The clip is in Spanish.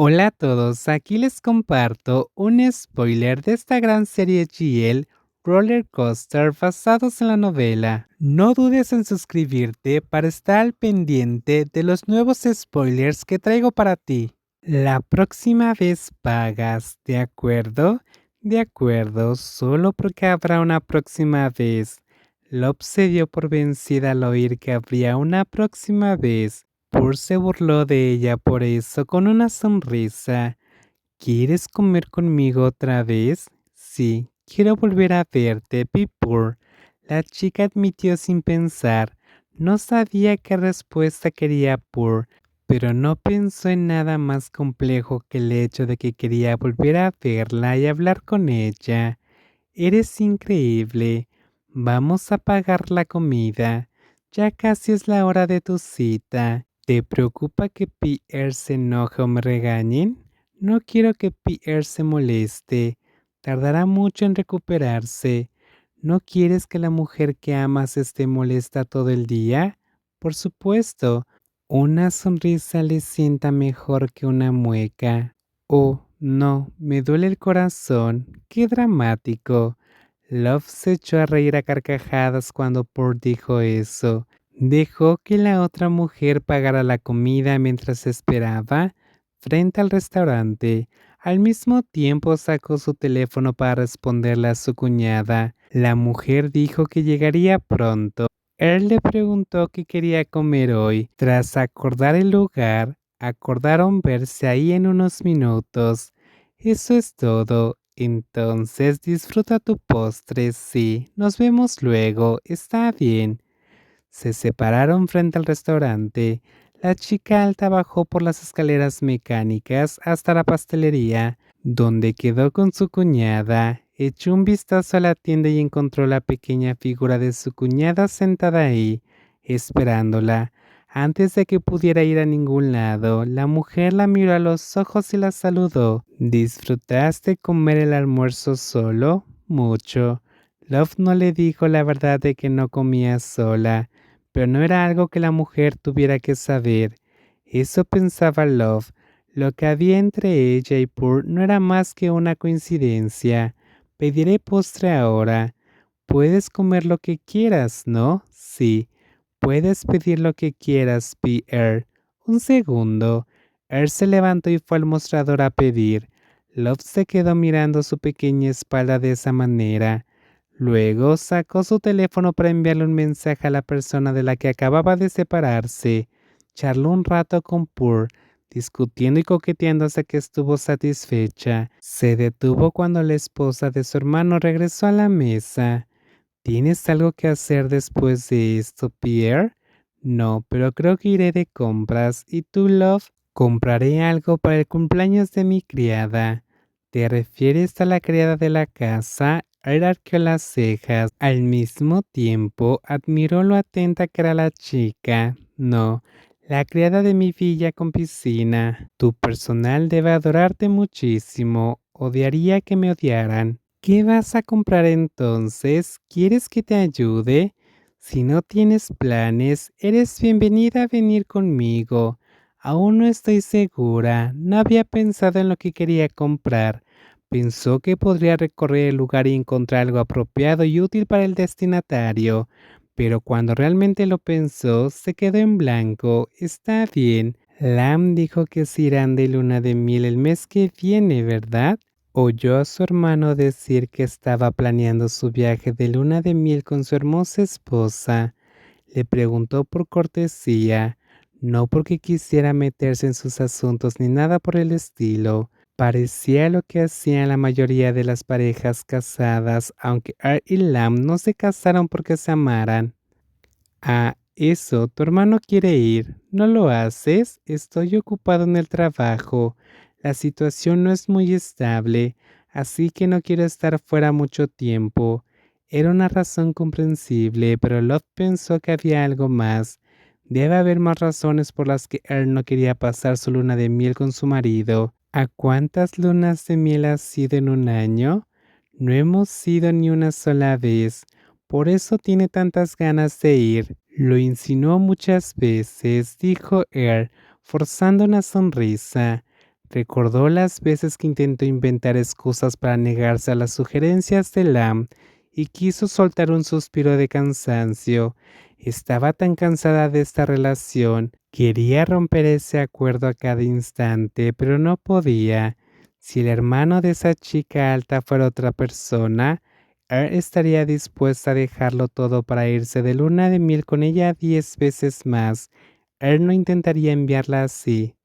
Hola a todos, aquí les comparto un spoiler de esta gran serie GL Roller Coaster basados en la novela. No dudes en suscribirte para estar al pendiente de los nuevos spoilers que traigo para ti. La próxima vez pagas, ¿de acuerdo? De acuerdo, solo porque habrá una próxima vez. Love se dio por vencida al oír que habría una próxima vez. Pur se burló de ella por eso con una sonrisa. ¿Quieres comer conmigo otra vez? Sí, quiero volver a verte, Pipur. La chica admitió sin pensar. No sabía qué respuesta quería Pur, pero no pensó en nada más complejo que el hecho de que quería volver a verla y hablar con ella. Eres increíble. Vamos a pagar la comida. Ya casi es la hora de tu cita. ¿Te preocupa que Pierre se enoje o me regañen? No quiero que Pierre se moleste. Tardará mucho en recuperarse. ¿No quieres que la mujer que amas esté molesta todo el día? Por supuesto, una sonrisa le sienta mejor que una mueca. Oh, no, me duele el corazón. Qué dramático. Love se echó a reír a carcajadas cuando Port dijo eso. Dejó que la otra mujer pagara la comida mientras esperaba frente al restaurante. Al mismo tiempo sacó su teléfono para responderle a su cuñada. La mujer dijo que llegaría pronto. Él le preguntó qué quería comer hoy. Tras acordar el lugar, acordaron verse ahí en unos minutos. Eso es todo. Entonces disfruta tu postre, sí. Nos vemos luego. Está bien. Se separaron frente al restaurante. La chica alta bajó por las escaleras mecánicas hasta la pastelería, donde quedó con su cuñada. Echó un vistazo a la tienda y encontró la pequeña figura de su cuñada sentada ahí, esperándola. Antes de que pudiera ir a ningún lado, la mujer la miró a los ojos y la saludó. ¿Disfrutaste comer el almuerzo solo? Mucho. Love no le dijo la verdad de que no comía sola, pero no era algo que la mujer tuviera que saber. Eso pensaba Love. Lo que había entre ella y Pur no era más que una coincidencia. Pediré postre ahora. Puedes comer lo que quieras, ¿no? Sí. Puedes pedir lo que quieras, Pierre. Un segundo. Earl se levantó y fue al mostrador a pedir. Love se quedó mirando su pequeña espalda de esa manera. Luego sacó su teléfono para enviarle un mensaje a la persona de la que acababa de separarse. Charló un rato con Pur, discutiendo y coqueteando hasta que estuvo satisfecha. Se detuvo cuando la esposa de su hermano regresó a la mesa. ¿Tienes algo que hacer después de esto, Pierre? No, pero creo que iré de compras. ¿Y tú, Love? Compraré algo para el cumpleaños de mi criada. ¿Te refieres a la criada de la casa? Él arqueó las cejas. Al mismo tiempo, admiró lo atenta que era la chica. No, la criada de mi villa con piscina. Tu personal debe adorarte muchísimo. Odiaría que me odiaran. ¿Qué vas a comprar entonces? ¿Quieres que te ayude? Si no tienes planes, eres bienvenida a venir conmigo. Aún no estoy segura. No había pensado en lo que quería comprar. Pensó que podría recorrer el lugar y encontrar algo apropiado y útil para el destinatario. Pero cuando realmente lo pensó, se quedó en blanco. Está bien. Lam dijo que se irán de luna de miel el mes que viene, ¿verdad? Oyó a su hermano decir que estaba planeando su viaje de luna de miel con su hermosa esposa. Le preguntó por cortesía, no porque quisiera meterse en sus asuntos ni nada por el estilo. Parecía lo que hacían la mayoría de las parejas casadas, aunque Ar y Lam no se casaron porque se amaran. Ah, eso, tu hermano quiere ir. ¿No lo haces? Estoy ocupado en el trabajo. La situación no es muy estable, así que no quiero estar fuera mucho tiempo. Era una razón comprensible, pero Lot pensó que había algo más. Debe haber más razones por las que él no quería pasar su luna de miel con su marido. ¿A cuántas lunas de miel has sido en un año? No hemos sido ni una sola vez. Por eso tiene tantas ganas de ir. Lo insinuó muchas veces, dijo Earl, forzando una sonrisa. Recordó las veces que intentó inventar excusas para negarse a las sugerencias de Lam y quiso soltar un suspiro de cansancio. Estaba tan cansada de esta relación, quería romper ese acuerdo a cada instante, pero no podía. Si el hermano de esa chica alta fuera otra persona, estaría dispuesta a dejarlo todo para irse de luna de miel con ella 10 veces más. No intentaría enviarla así.